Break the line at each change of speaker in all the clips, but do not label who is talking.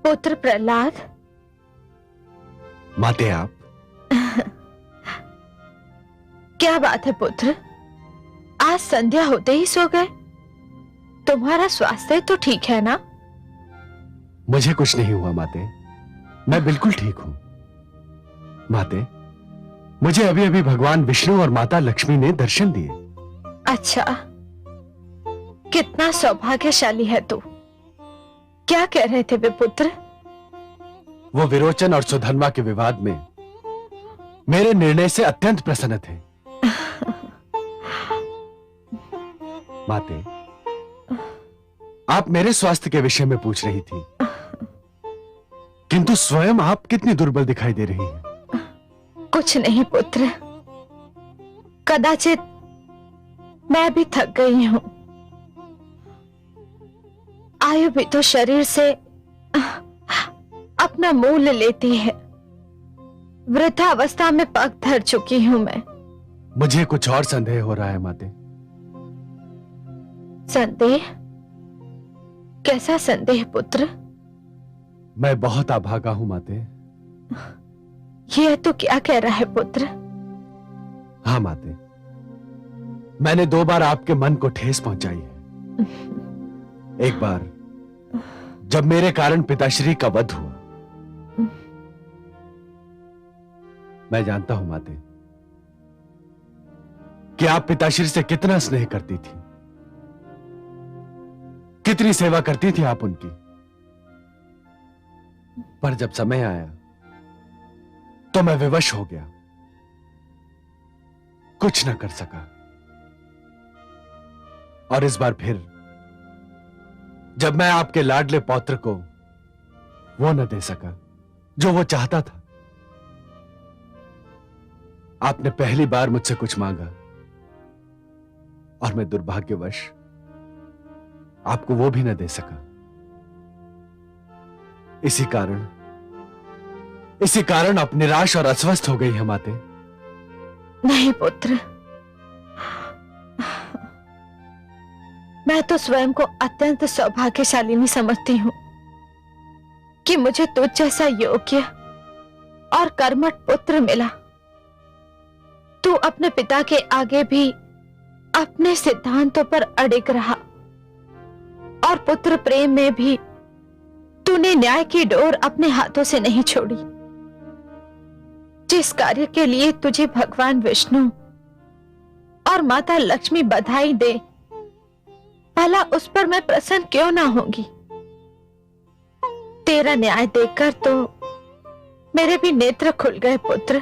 पुत्र प्रहलाद।
माते आप।
क्या बात है पुत्र, आज संध्या होते ही सो गए? तुम्हारा स्वास्थ्य तो ठीक है ना?
मुझे कुछ नहीं हुआ माते, मैं बिल्कुल ठीक हूं। माते, मुझे अभी अभी भगवान विष्णु और माता लक्ष्मी ने दर्शन दिए।
अच्छा, कितना सौभाग्यशाली है तू। क्या कह रहे थे वे पुत्र?
वो विरोचन और सुधर्मा के विवाद में मेरे निर्णय से अत्यंत प्रसन्न थे। माते, आप मेरे स्वास्थ्य के विषय में पूछ रही थी, किंतु स्वयं आप कितनी दुर्बल दिखाई दे रही हैं।
कुछ नहीं पुत्र, कदाचित मैं भी थक गई हूं। आयु भी तो शरीर से अपना मूल्य लेती है। वृद्धावस्था में पग धर चुकी हूं मैं।
मुझे कुछ और संदेह हो रहा है माते।
संदेह? कैसा संदेह पुत्र?
मैं बहुत अभागा हूं माते।
यह तो क्या कह रहा है पुत्र?
हाँ माते, मैंने 2 बार आपके मन को ठेस पहुंचाई है। एक बार जब मेरे कारण पिताश्री का वध हुआ। मैं जानता हूं माते कि आप पिताश्री से कितना स्नेह करती थी, कितनी सेवा करती थी आप उनकी। पर जब समय आया तो मैं विवश हो गया, कुछ न कर सका। और इस बार फिर जब मैं आपके लाडले पौत्र को वो न दे सका जो वो चाहता था, आपने पहली बार मुझसे कुछ मांगा और मैं दुर्भाग्यवश आपको वो भी न दे सका। इसी कारण आप निराश और अस्वस्थ हो गई हैं माते।
नहीं पुत्र, मैं तो स्वयं को अत्यंत सौभाग्यशालिनी समझती हूं कि मुझे तुझ जैसा योग्य और कर्मठ पुत्र मिला। तू अपने पिता के आगे भी अपने सिद्धांतों पर अड़िग रहा और पुत्र प्रेम में भी तूने न्याय की डोर अपने हाथों से नहीं छोड़ी। जिस कार्य के लिए तुझे भगवान विष्णु और माता लक्ष्मी बधाई दे, भला उस पर मैं प्रसन्न क्यों ना होंगी? तेरा न्याय देखकर तो मेरे भी नेत्र खुल गए पुत्र।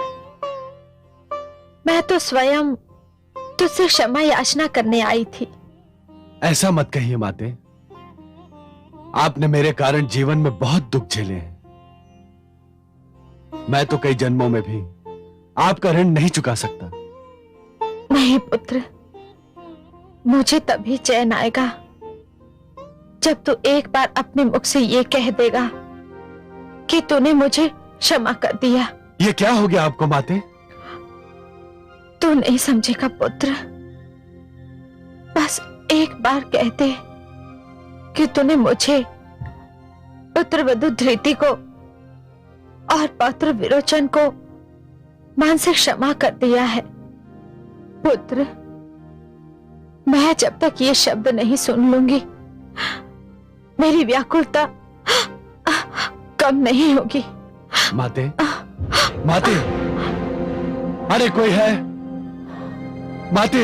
मैं तो स्वयं तुझसे क्षमा याचना करने आई थी।
ऐसा मत कहिए माते, आपने मेरे कारण जीवन में बहुत दुख झेले हैं। मैं तो कई जन्मों में भी आपका ऋण नहीं चुका सकता।
नहीं पुत्र, मुझे तभी चैन आएगा जब तू एक बार अपने मुख से ये कह देगा कि तूने मुझे क्षमा कर दिया।
ये क्या हो गया आपको माते?
तू नहीं समझेगा पुत्र, बस एक बार कह दे कि तूने मुझे, पुत्रवधू धृति को और पौत्र विरोचन को मान से क्षमा कर दिया है। पुत्र, मैं जब तक ये शब्द नहीं सुन लूंगी, मेरी व्याकुलता कम नहीं होगी।
माते, माते, अरे कोई है? माते,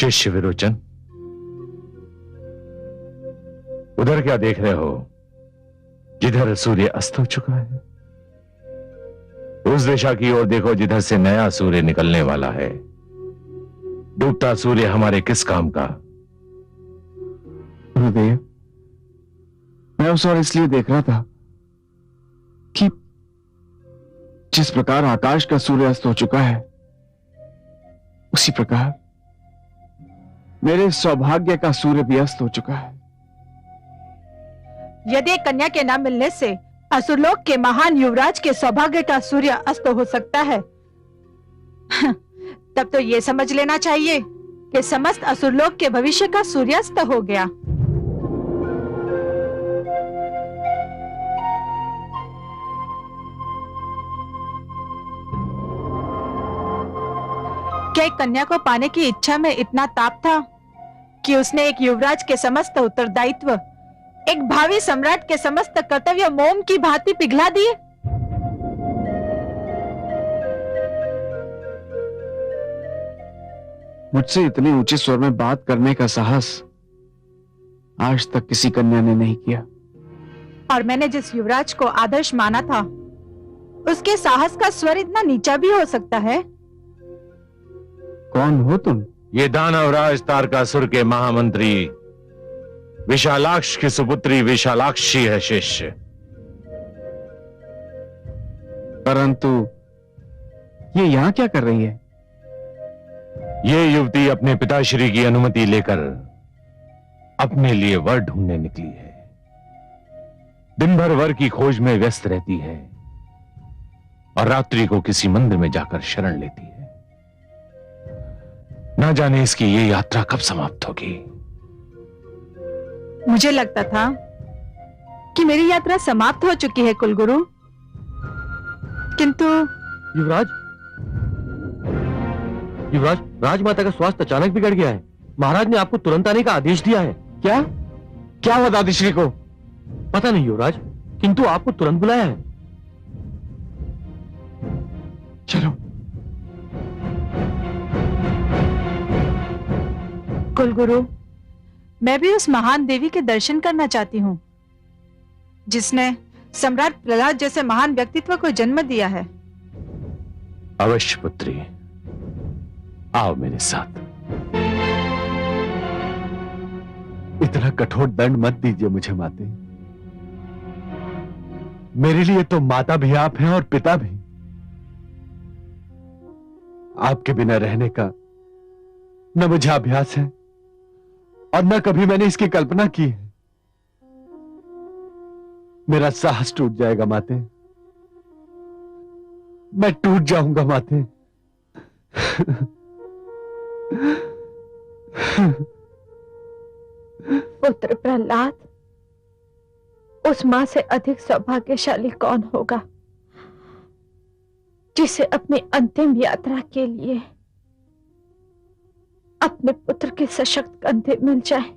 शिष्य विरोचन, उधर क्या देख रहे हो? जिधर सूर्य अस्त हो चुका है उस दिशा की ओर देखो जिधर से नया सूर्य निकलने वाला है। डूबता सूर्य हमारे किस काम का?
गुरुदेव, मैं उस ओर इसलिए देख रहा था कि जिस प्रकार आकाश का सूर्य अस्त हो चुका है उसी प्रकार मेरे सौभाग्य का सूर्य भी अस्त हो चुका है।
यदि कन्या के न मिलने से असुरलोक के महान युवराज के सौभाग्य का सूर्य अस्त हो सकता है, तब तो ये समझ लेना चाहिए कि समस्त असुरलोक के भविष्य का सूर्यास्त हो गया। क्या एक कन्या को पाने की इच्छा में इतना ताप था कि उसने एक युवराज के समस्त उत्तरदायित्व, एक भावी सम्राट के समस्त कर्तव्य मोम की भांति पिघला दिए?
मुझसे इतने ऊंचे स्वर में बात करने का साहस आज तक किसी कन्या ने नहीं किया।
और मैंने जिस युवराज को आदर्श माना था, उसके साहस का स्वर इतना नीचा भी हो सकता है?
कौन हो तुम?
ये दानवराज तारकासुर के महामंत्री विशालाक्ष की सुपुत्री विशालाक्षी है शिष्य।
परंतु ये यहां क्या कर रही है?
ये युवती अपने पिताश्री की अनुमति लेकर अपने लिए वर ढूंढने निकली है। दिन भर वर की खोज में व्यस्त रहती है और रात्रि को किसी मंदिर में जाकर शरण लेती है। ना जाने इसकी ये यात्रा कब समाप्त होगी।
मुझे लगता था कि मेरी यात्रा समाप्त हो चुकी है कुलगुरु, किंतु
युवराज, राजमाता का स्वास्थ्य अचानक बिगड़ गया है। महाराज ने आपको तुरंत आने का आदेश दिया है।
क्या क्या हुआ दादीश्री को?
पता नहीं युवराज, किंतु आपको तुरंत बुलाया है।
चलो।
कुलगुरु, मैं भी उस महान देवी के दर्शन करना चाहती हूँ जिसने सम्राट प्रहलाद जैसे महान व्यक्तित्व को जन्म दिया है।
अवश्य पुत्री, आओ मेरे साथ।
इतना कठोर दंड मत दीजिए मुझे माते। मेरे लिए तो माता भी आप हैं और पिता भी। आपके बिना रहने का न मुझे अभ्यास है और न कभी मैंने इसकी कल्पना की है। मेरा साहस टूट जाएगा माते, मैं टूट जाऊंगा माते।
पुत्र प्रहलाद, उस मां से अधिक सौभाग्यशाली कौन होगा जिसे अपनी अंतिम यात्रा के लिए अपने पुत्र के सशक्त कंधे मिल जाए।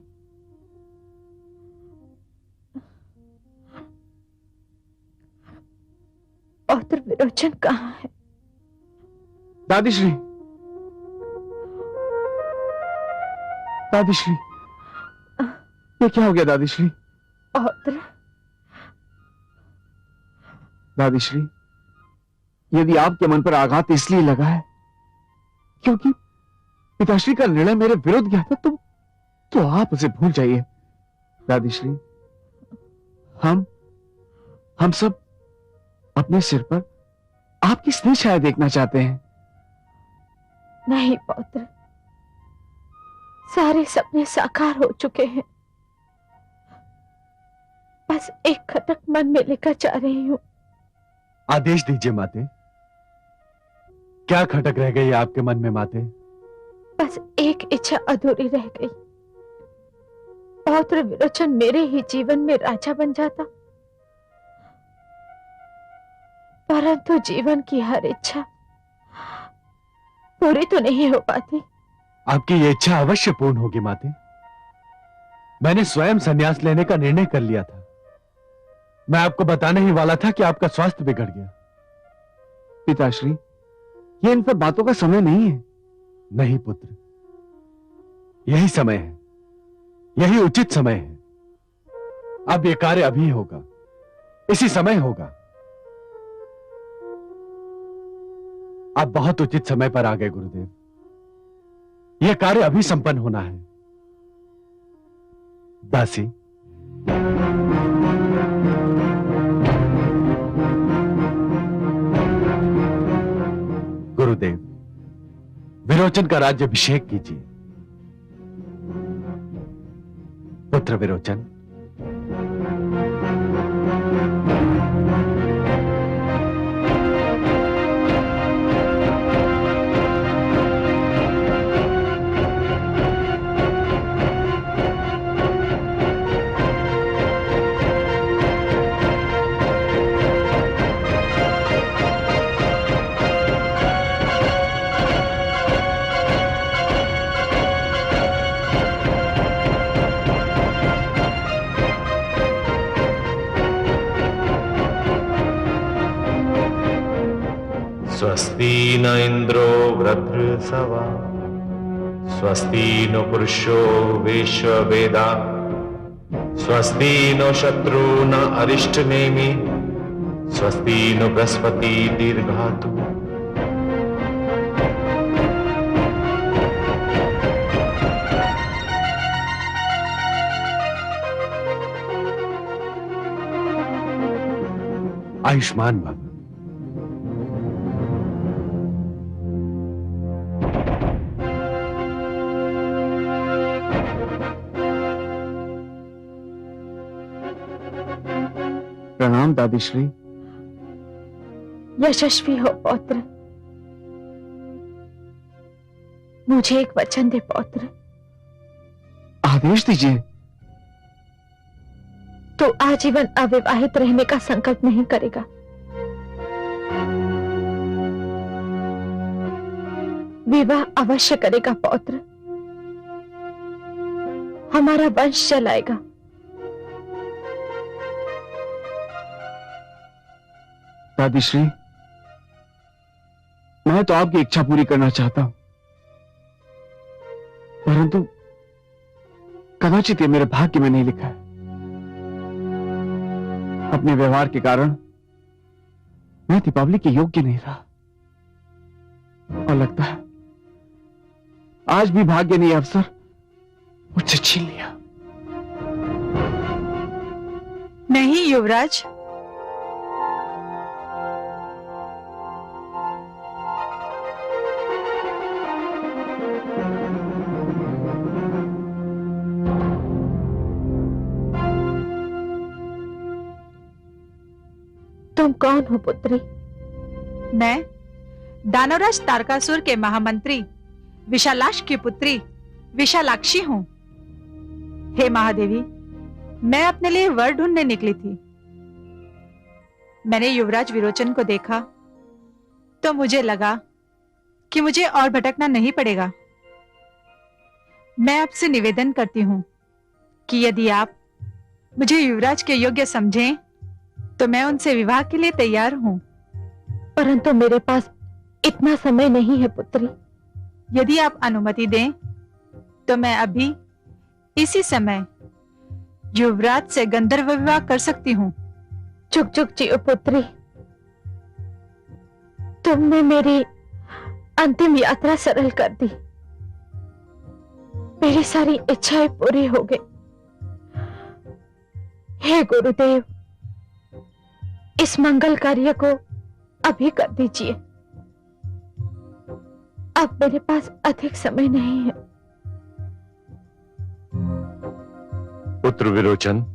पौत्र विरोचन कहाँ है?
दादीश्री, दादीश्री, ये क्या हो गया दादीश्री?
पौत्र,
दादीश्री, यदि आपके मन पर आघात इसलिए लगा है क्योंकि पिताश्री का निर्णय मेरे विरुद्ध गया था, तो आप उसे भूल जाइए। दादीश्री, हम सब अपने सिर पर आपकी स्नेह छाया देखना चाहते हैं।
नहीं पौत्र, सारे सपने साकार हो चुके हैं। बस एक खटक मन में लेकर जा रही हूं।
आदेश दीजिए माते। क्या खटक रह गई आपके मन में माते?
बस एक इच्छा अधूरी रह गई। पौत्र विरोचन मेरे ही जीवन में राजा बन जाता, परंतु जीवन की हर इच्छा पूरी तो नहीं हो पाती।
आपकी ये इच्छा अवश्य पूर्ण होगी माते। मैंने स्वयं संन्यास लेने का निर्णय कर लिया था। मैं आपको बताने ही वाला था कि आपका स्वास्थ्य बिगड़ गया।
पिताश्री, ये इन सब बातों का समय नहीं है।
नहीं पुत्र, यही समय है, यही उचित समय है। अब यह कार्य अभी होगा, इसी समय होगा। आप बहुत उचित समय पर आ गए गुरुदेव। यह कार्य अभी संपन्न होना है। दासी, गुरुदेव, विरोचन का राज्याभिषेक कीजिए। पुत्र विरोचन,
स्वस्ति न इंद्रो वृद्धसवा, स्वस्ति नो पुरुषो विश्ववेदा, स्वस्ति नो शत्रु न अरिष्टनेमि, स्वस्ति नो बृहस्पति दीर्घातु।
आयुष्मान भव।
प्रणाम दादीश्री।
यशस्वी हो पौत्र। मुझे एक वचन दे पौत्र।
आदेश दीजिए।
तू आजीवन अविवाहित रहने का संकल्प नहीं करेगा। विवाह अवश्य करेगा पौत्र। हमारा वंश चलाएगा।
दादीश्री, मैं तो आपकी इच्छा पूरी करना चाहता हूं, परंतु कदाचित ये मेरे भाग्य में नहीं लिखा है। अपने व्यवहार के कारण मैं दीपावली के योग्य नहीं रहा, और लगता है आज भी भाग्य ने यह अवसर मुझसे छीन लिया।
नहीं युवराज,
तुम कौन हो पुत्री?
मैं दानवराज तारकासुर के महामंत्री विशालाक्ष की पुत्री विशालाक्षी हूं। हे महादेवी, मैं अपने लिए वर ढूंढने निकली थी। मैंने युवराज विरोचन को देखा तो मुझे लगा कि मुझे और भटकना नहीं पड़ेगा। मैं आपसे निवेदन करती हूं कि यदि आप मुझे युवराज के योग्य समझें तो मैं उनसे विवाह के लिए तैयार हूं।
परंतु मेरे पास इतना समय नहीं है पुत्री।
यदि आप अनुमति दें तो मैं अभी इसी समय युवराज से गंधर्व विवाह कर सकती हूँ।
चुक चुक जियो पुत्री। तुमने मेरी अंतिम यात्रा सरल कर दी। मेरी सारी इच्छाएं पूरी हो गई। हे गुरुदेव, इस मंगल कार्य को अभी कर दीजिए। अब मेरे पास अधिक समय नहीं है।
पुत्र विरोचन,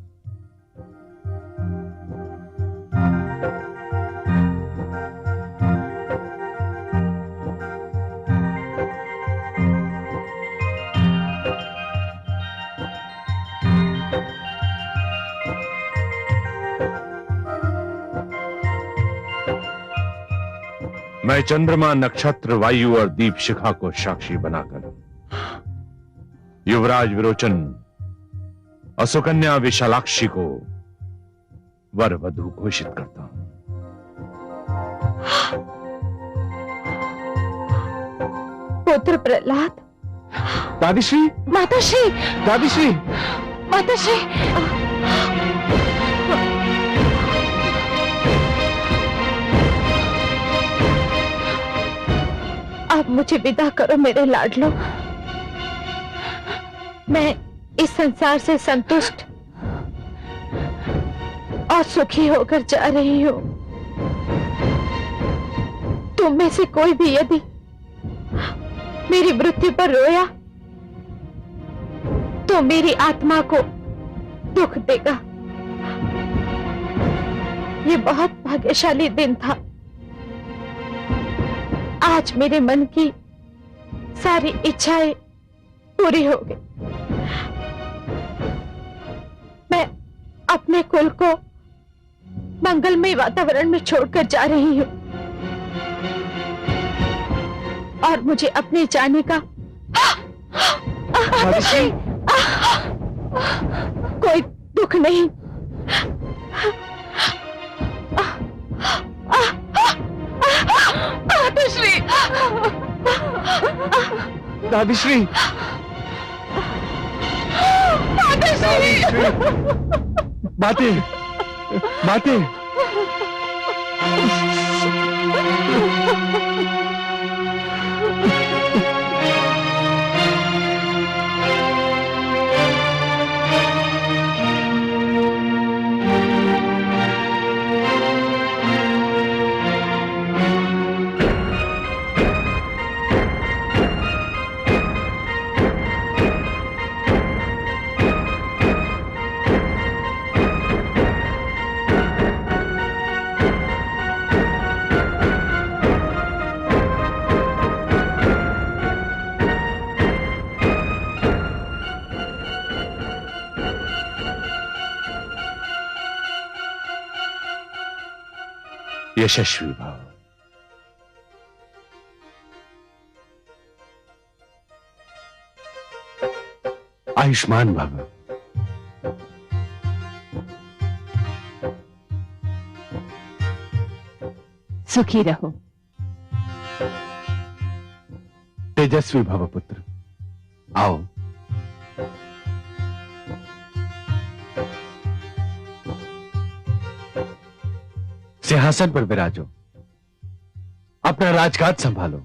मैं चंद्रमा, नक्षत्र, वायु और दीप शिखा को साक्षी बनाकर युवराज विरोचन और सुकन्या विशालाक्षी को वर वधू घोषित करता हूं।
पुत्र प्रहलाद,
दादीश्री,
माताश्री,
दादीश्री,
माताश्री। अब मुझे विदा करो मेरे लाडलो। मैं इस संसार से संतुष्ट और सुखी होकर जा रही हूँ। तुम में से कोई भी यदि मेरी मृत्यु पर रोया तो मेरी आत्मा को दुख देगा। ये बहुत भाग्यशाली दिन था। आज मेरे मन की सारी इच्छाएं पूरी हो गई। मैं अपने कुल को मंगलमय वातावरण में छोड़कर जा रही हूं और मुझे अपने जाने का कोई दुख नहीं। माताश्री,
दादीश्री,
माताश्री,
माते, माते।
यशस्वी भाव।
आयुष्मान भव।
सुखी रहो।
तेजस्वी भव पुत्र। आओ। सिंहासन पर विराजो, अपना राजकाज संभालो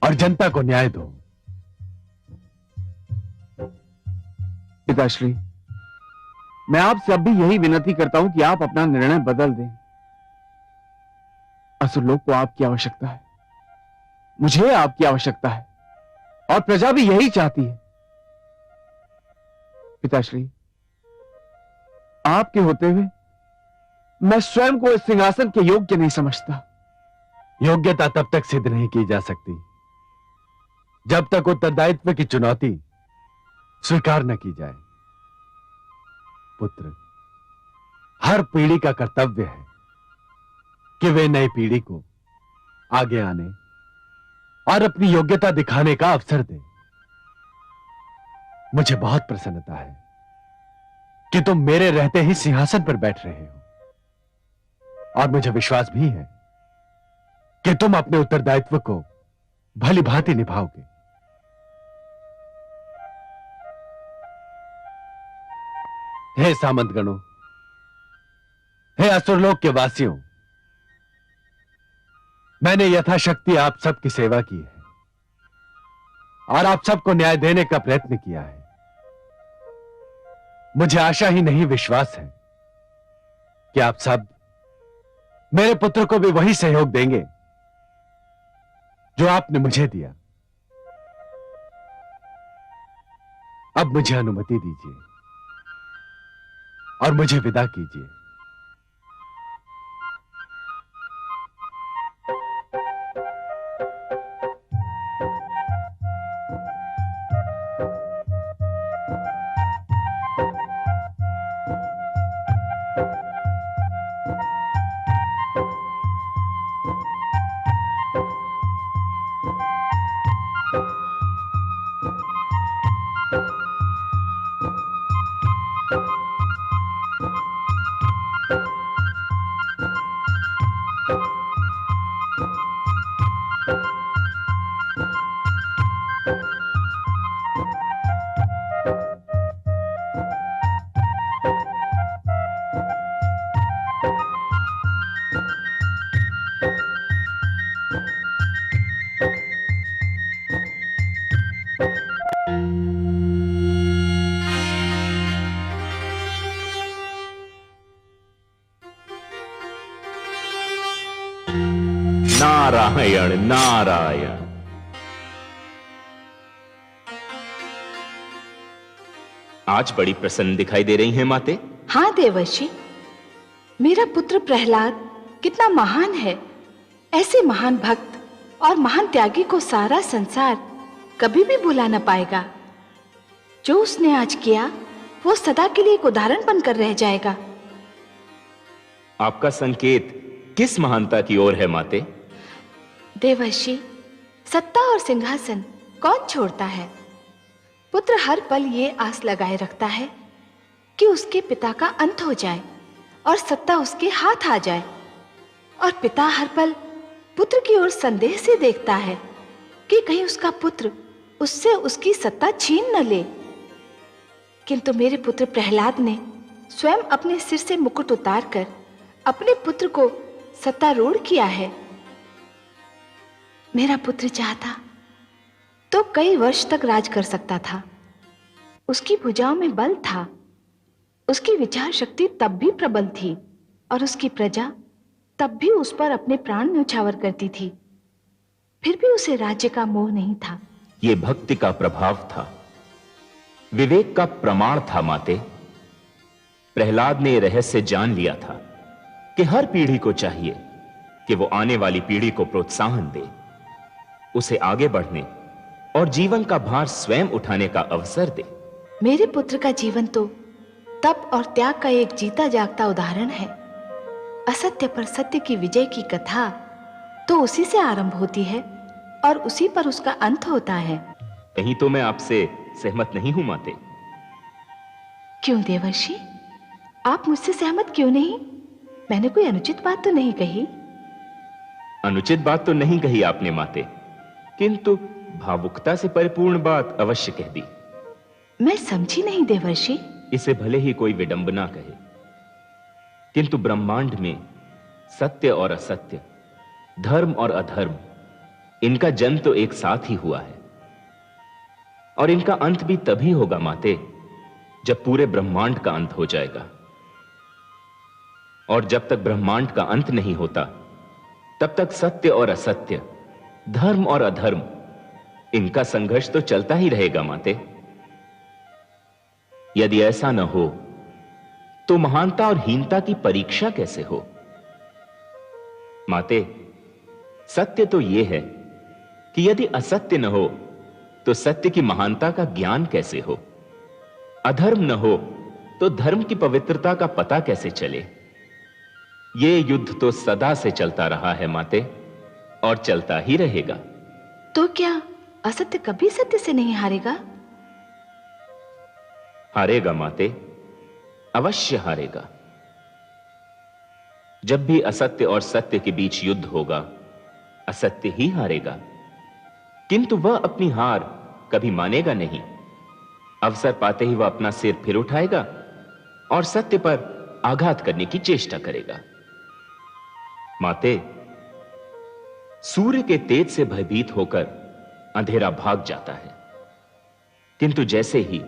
और जनता को न्याय दो।
पिताश्री, मैं आपसे अब भी यही विनती करता हूं कि आप अपना निर्णय बदल दें। असुरलोक को आपकी आवश्यकता है, मुझे आपकी आवश्यकता है और प्रजा भी यही चाहती है। पिताश्री, आपके होते हुए मैं स्वयं को इस सिंहासन के योग्य नहीं समझता।
योग्यता तब तक सिद्ध नहीं की जा सकती जब तक उत्तरदायित्व की चुनौती स्वीकार न की जाए। पुत्र, हर पीढ़ी का कर्तव्य है कि वे नई पीढ़ी को आगे आने और अपनी योग्यता दिखाने का अवसर दे। मुझे बहुत प्रसन्नता है कि तुम मेरे रहते ही सिंहासन पर बैठ रहे हो और मुझे विश्वास भी है कि तुम अपने उत्तरदायित्व को भली भांति निभाओगे। हे सामंतगणों, हे असुरलोक के वासियों, मैंने यथाशक्ति आप सबकी सेवा की है और आप सबको न्याय देने का प्रयत्न किया है। मुझे आशा ही नहीं विश्वास है कि आप सब मेरे पुत्र को भी वही सहयोग देंगे जो आपने मुझे दिया। अब मुझे अनुमति दीजिए और मुझे विदा कीजिए।
नारायण नारायण। आज बड़ी प्रसन्न दिखाई दे रही हैं माते।
हाँ देवर्षि, मेरा पुत्र प्रहलाद कितना महान है। ऐसे महान भक्त और महान त्यागी को सारा संसार कभी भी भुला न पाएगा। जो उसने आज किया वो सदा के लिए एक उदाहरण बनकर रह जाएगा।
आपका संकेत किस महानता की ओर है माते?
देवर्षि, सत्ता और सिंहासन कौन छोड़ता है? पुत्र हर पल ये आस लगाए रखता है कि उसके पिता का अंत हो जाए और सत्ता उसके हाथ आ जाए, और पिता हर पल पुत्र की ओर संदेह से देखता है कि कहीं उसका पुत्र उससे उसकी सत्ता छीन न ले। किंतु मेरे पुत्र प्रहलाद ने स्वयं अपने सिर से मुकुट उतारकर अपने पुत्र को सत्तारूढ़ किया है। मेरा पुत्र चाहता तो कई वर्ष तक राज कर सकता था। उसकी भुजाओं में बल था, उसकी विचार शक्ति तब भी प्रबल थी, और उसकी प्रजा तब भी उस पर अपने प्राण न्यौछावर करती थी। फिर भी उसे राज्य का मोह नहीं था।
ये भक्ति का प्रभाव था, विवेक का प्रमाण था माते। प्रहलाद ने यह रहस्य जान लिया था कि हर पीढ़ी को चाहिए कि वो आने वाली पीढ़ी को प्रोत्साहन दे, उसे आगे बढ़ने और जीवन का भार स्वयं उठाने का अवसर दे।
मेरे पुत्र का जीवन तो तप और त्याग का एक जीता जागता उदाहरण है। असत्य पर सत्य की विजय की कथा तो उसी से आरंभ होती है और उसी पर उसका अंत होता है।
कहीं तो मैं आपसे सहमत नहीं हूं माते।
क्यों देवर्षि, आप मुझसे सहमत क्यों नहीं? मैंने कोई अनुचित बात तो नहीं कही।
अनुचित बात तो नहीं कही आपने माते, किंतु भावुकता से परिपूर्ण बात अवश्य कह दी।
मैं समझी नहीं देवर्षि।
इसे भले ही कोई विडंबना कहे, किंतु ब्रह्मांड में सत्य और असत्य, धर्म और अधर्म, इनका जन्म तो एक साथ ही हुआ है, और इनका अंत भी तभी होगा माते जब पूरे ब्रह्मांड का अंत हो जाएगा। और जब तक ब्रह्मांड का अंत नहीं होता तब तक सत्य और असत्य, धर्म और अधर्म, इनका संघर्ष तो चलता ही रहेगा माते। यदि ऐसा न हो तो महानता और हीनता की परीक्षा कैसे हो? माते, सत्य तो यह है कि यदि असत्य न हो तो सत्य की महानता का ज्ञान कैसे हो? अधर्म न हो तो धर्म की पवित्रता का पता कैसे चले? ये युद्ध तो सदा से चलता रहा है माते, और चलता ही रहेगा।
तो क्या असत्य कभी सत्य से नहीं हारेगा?
हारेगा माते, अवश्य हारेगा। जब भी असत्य और सत्य के बीच युद्ध होगा, असत्य ही हारेगा, किंतु वह अपनी हार कभी मानेगा नहीं। अवसर पाते ही वह अपना सिर फिर उठाएगा और सत्य पर आघात करने की चेष्टा करेगा। माते, सूर्य के तेज से भयभीत होकर अंधेरा भाग जाता है, किंतु जैसे ही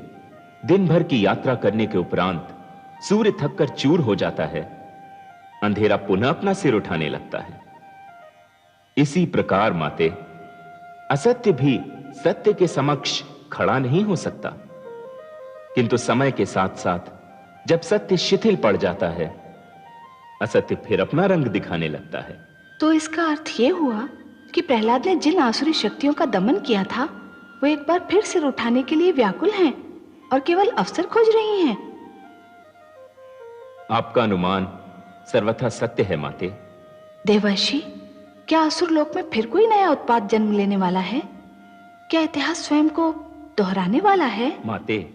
दिन भर की यात्रा करने के उपरांत सूर्य थककर चूर हो जाता है, अंधेरा पुनः अपना सिर उठाने लगता है। इसी प्रकार माते, असत्य भी सत्य के समक्ष खड़ा नहीं हो सकता, किंतु समय के साथ साथ जब सत्य शिथिल पड़ जाता है, असत्य फिर अपना रंग दिखाने लगता है।
तो इसका अर्थ यह हुआ कि प्रहलाद ने जिन आसुरी शक्तियों का दमन किया था, वो एक बार फिर सिर उठाने के लिए व्याकुल हैं और केवल अवसर खोज रही हैं।
आपका अनुमान सर्वथा सत्य है माते।
देवर्षि, क्या असुर लोक में फिर कोई नया उत्पात जन्म लेने वाला है? क्या इतिहास स्वयं को दोहराने वाला है?
माते,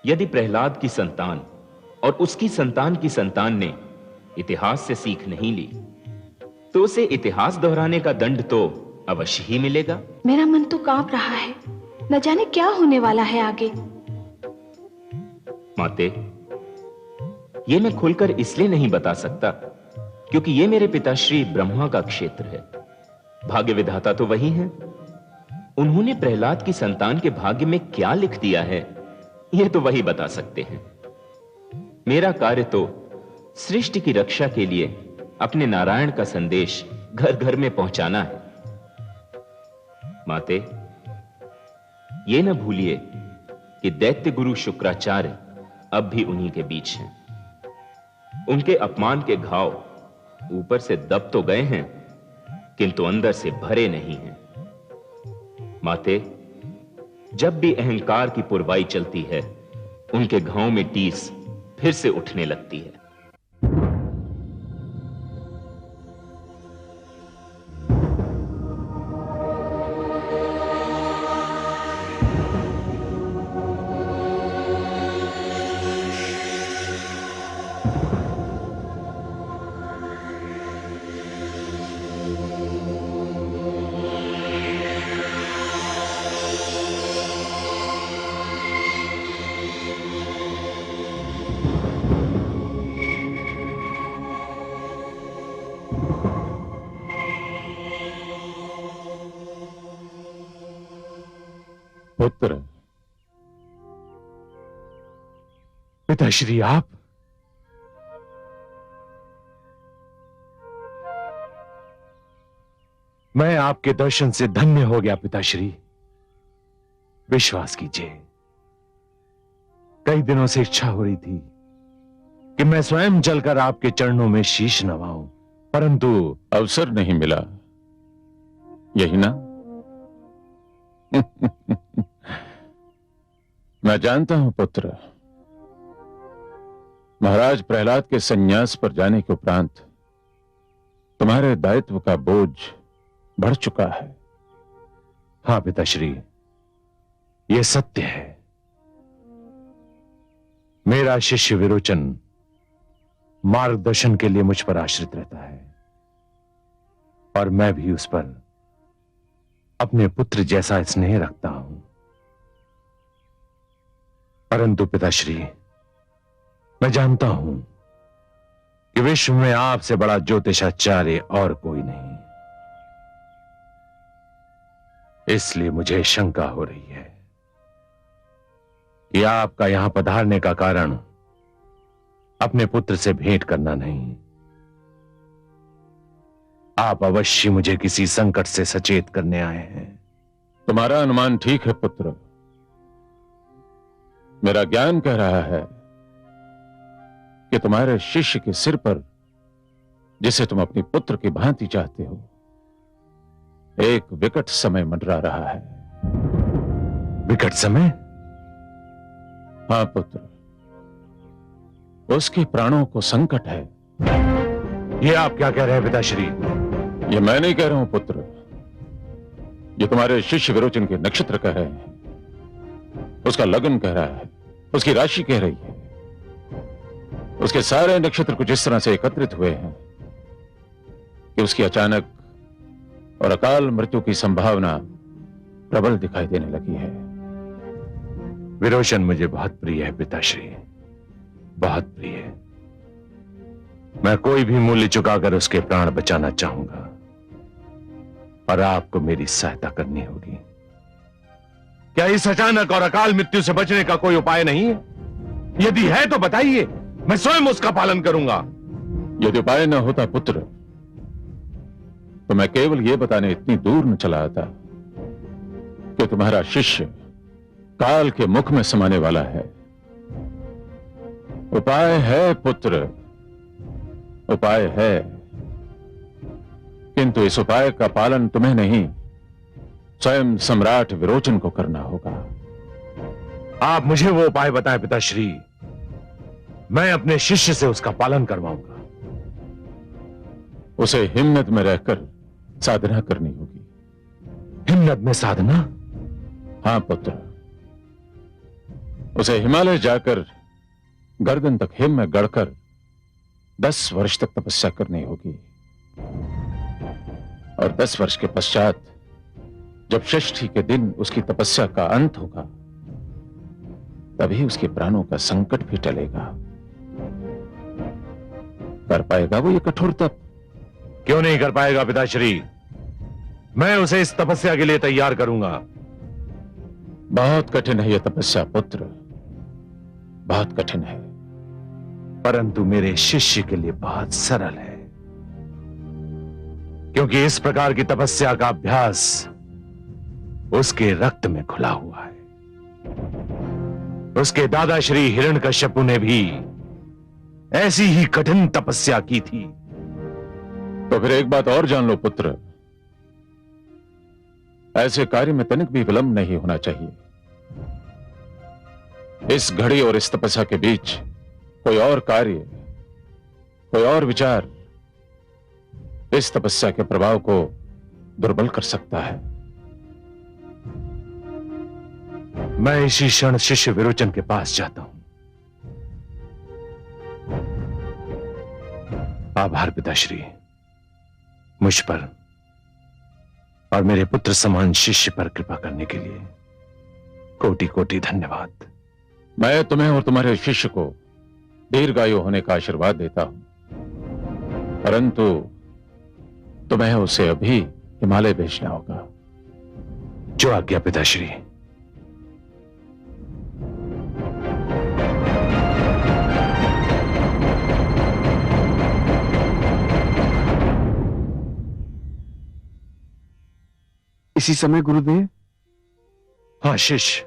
यदि प्रहलाद की संतान और उसकी संतान की संतान ने इतिहास से सीख नहीं ली, तो उसे इतिहास दोहराने का दंड तो अवश्य ही मिलेगा।
मेरा मन तो कांप रहा है, न जाने क्या होने वाला है आगे।
माते, ये मैं खुलकर इसलिए नहीं बता सकता क्योंकि ये मेरे पिताश्री ब्रह्मा का क्षेत्र है। भाग्य विधाता तो वही हैं। उन्होंने प्रहलाद की संतान के भाग्य में क्या लिख दिया है, यह तो वही बता सकते हैं। मेरा कार्य तो सृष्टि की रक्षा के लिए
अपने नारायण का संदेश घर घर में पहुंचाना है। माते, ये न भूलिए कि दैत्य गुरु शुक्राचार्य अब भी उन्हीं के बीच हैं। उनके अपमान के घाव ऊपर से दब तो गए हैं, किंतु अंदर से भरे नहीं हैं। माते, जब भी अहंकार की पुरवाई चलती है, उनके घावों में टीस फिर से उठने लगती है।
पुत्र, पिताश्री आप? मैं आपके दर्शन से धन्य हो गया पिताश्री। विश्वास कीजिए, कई दिनों से इच्छा हो रही थी कि मैं स्वयं चलकर आपके चरणों में शीश नवाऊं, परंतु
अवसर नहीं मिला, यही ना? मैं जानता हूं पुत्र, महाराज प्रहलाद के संन्यास पर जाने के उपरांत तुम्हारे दायित्व का बोझ बढ़ चुका है।
हां पिताश्री, यह सत्य है। मेरा शिष्य विरोचन मार्गदर्शन के लिए मुझ पर आश्रित रहता है, और मैं भी उस पर अपने पुत्र जैसा स्नेह रखता हूं। परंतु पिताश्री, मैं जानता हूं कि विश्व में आपसे बड़ा ज्योतिषाचार्य और कोई नहीं, इसलिए मुझे शंका हो रही है कि आपका यहां पधारने का कारण अपने पुत्र से भेंट करना नहीं, आप अवश्य मुझे किसी संकट से सचेत करने आए हैं।
तुम्हारा अनुमान ठीक है पुत्र। मेरा ज्ञान कह रहा है कि तुम्हारे शिष्य के सिर पर, जिसे तुम अपनी पुत्र की भांति चाहते हो, एक विकट समय मंडरा रहा है।
विकट समय?
हां पुत्र, उसके प्राणों को संकट है।
ये आप क्या कह रहे हैं पिताश्री?
ये मैं नहीं कह रहा हूं पुत्र, ये तुम्हारे शिष्य विरोचन के नक्षत्र कह रहे हैं, उसका लगन कह रहा है, उसकी राशि कह रही है। उसके सारे नक्षत्र कुछ इस तरह से एकत्रित हुए हैं कि उसकी अचानक और अकाल मृत्यु की संभावना प्रबल दिखाई देने लगी है।
विरोचन मुझे बहुत प्रिय है पिताश्री, बहुत प्रिय। मैं कोई भी मूल्य चुकाकर उसके प्राण बचाना चाहूंगा, और आपको मेरी सहायता करनी होगी। क्या इस अचानक और अकाल मृत्यु से बचने का कोई उपाय नहीं है? यदि है तो बताइए, मैं स्वयं उसका पालन करूंगा।
यदि उपाय न होता पुत्र, तो मैं केवल यह बताने इतनी दूर न चला आता कि तुम्हारा शिष्य काल के मुख में समाने वाला है। उपाय है पुत्र, उपाय है, किंतु इस उपाय का पालन तुम्हें नहीं, स्वयं सम्राट विरोचन को करना होगा।
आप मुझे वो उपाय बताएं पिताश्री, मैं अपने शिष्य से उसका पालन करवाऊंगा।
उसे हिम्मत में रहकर साधना करनी होगी।
हिम्मत में साधना?
हां पुत्र, उसे हिमालय जाकर गर्दन तक हिम में गड़कर 10 वर्ष तक तपस्या करनी होगी, और 10 वर्ष के पश्चात जब षष्ठी के दिन उसकी तपस्या का अंत होगा, तभी उसके प्राणों का संकट भी टलेगा। कर पाएगा वो ये कठोर तप?
क्यों नहीं कर पाएगा पिताश्री, मैं उसे इस तपस्या के लिए तैयार करूंगा।
बहुत कठिन है यह तपस्या पुत्र, बहुत कठिन है।
परंतु मेरे शिष्य के लिए बहुत सरल है। क्योंकि इस प्रकार की तपस्या का अभ्यास उसके रक्त में खुला हुआ है। उसके दादा श्री हिरण्यकश्यपु ने भी ऐसी ही कठिन तपस्या की थी।
तो फिर एक बात और जान लो पुत्र, ऐसे कार्य में तनिक भी विलंब नहीं होना चाहिए। इस घड़ी और इस तपस्या के बीच कोई और कार्य, कोई और विचार इस तपस्या के प्रभाव को दुर्बल कर सकता है।
मैं इसी क्षण शिष्य विरोचन के पास जाता हूं। आभार पिताश्री, मुझ पर और मेरे पुत्र समान शिष्य पर कृपा करने के लिए कोटि कोटि धन्यवाद।
मैं तुम्हें और तुम्हारे शिष्य को दीर्घायु होने का आशीर्वाद देता हूं, परंतु तुम्हें उसे अभी हिमालय भेजना होगा।
जो आज्ञा पिताश्री।
इसी समय गुरुदेव?
हाँ शिष्य,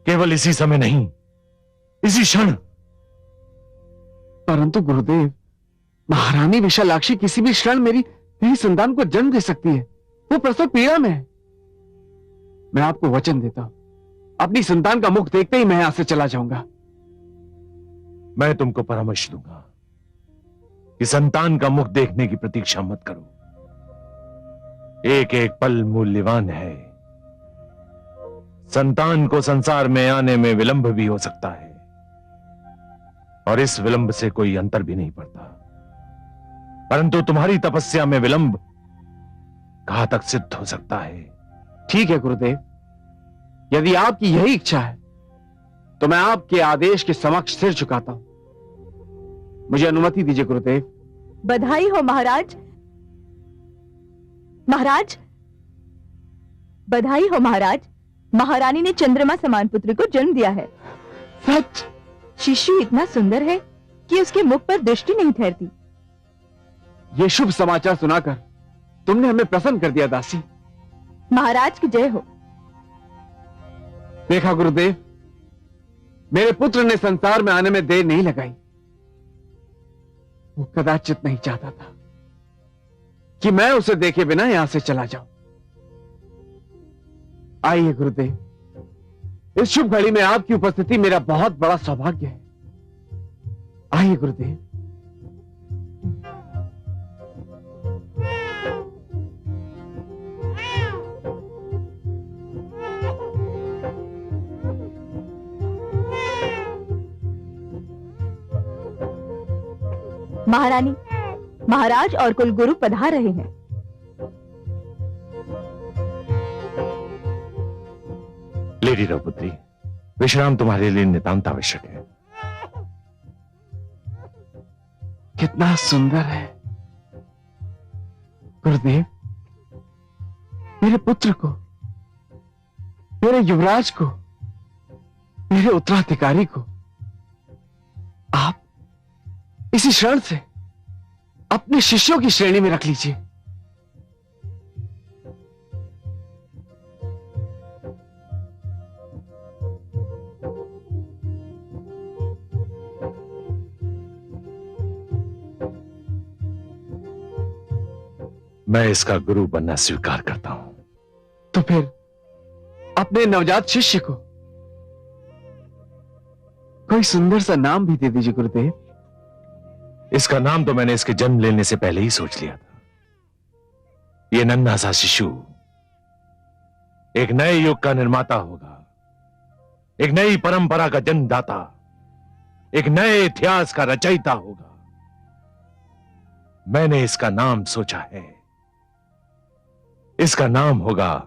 केवल इसी समय नहीं, इसी क्षण।
परंतु गुरुदेव, महारानी विशालाक्षी किसी भी क्षण मेरी संतान को जन्म दे सकती है। वो प्रसव पीड़ा में है। मैं आपको वचन देता हूं, अपनी संतान का मुख देखते ही मैं यहां से चला जाऊंगा।
मैं तुमको परामर्श दूंगा कि संतान का मुख देखने की प्रतीक्षा मत करो। एक एक पल मूल्यवान है। संतान को संसार में आने में विलंब भी हो सकता है, और इस विलंब से कोई अंतर भी नहीं पड़ता। परंतु तुम्हारी तपस्या में विलंब घातक सिद्ध हो सकता है।
ठीक है गुरुदेव, यदि आपकी यही इच्छा है तो मैं आपके आदेश के समक्ष सिर झुकाता हूं। मुझे अनुमति दीजिए गुरुदेव।
बधाई हो महाराज। महाराज, बधाई हो महाराज। महारानी ने चंद्रमा समान पुत्र को जन्म दिया है।
सच?
शिशु इतना सुंदर है कि उसके मुख पर दृष्टि नहीं ठहरती।
ये शुभ समाचार सुनाकर तुमने हमें प्रसन्न कर दिया दासी।
महाराज की जय हो।
देखा गुरुदेव, मेरे पुत्र ने संसार में आने में देर नहीं लगाई। वो कदाचित नहीं चाहता था कि मैं उसे देखे बिना यहां से चला जाऊं। आइए गुरुदेव, इस शुभ घड़ी में आपकी उपस्थिति मेरा बहुत बड़ा सौभाग्य है। आइए गुरुदेव।
महारानी, महाराज और कुलगुरु पधार रहे हैं।
लेडी रघुपुत्री, विश्राम तुम्हारे लिए नितांत आवश्यक है।
कितना सुंदर है गुरुदेव। मेरे पुत्र को, मेरे युवराज को, मेरे उत्तराधिकारी को आप इसी क्षण से अपने शिष्यों की श्रेणी में रख लीजिए।
मैं इसका गुरु बनना स्वीकार करता हूं।
तो फिर अपने नवजात शिष्य को कोई सुंदर सा नाम भी दे दीजिए गुरुदेव।
इसका नाम तो मैंने इसके जन्म लेने से पहले ही सोच लिया था। यह नन्हा सा शिशु एक नए युग का निर्माता होगा, एक नई परंपरा का जन्मदाता, एक नए इतिहास का रचयिता होगा। मैंने इसका नाम सोचा है। इसका नाम होगा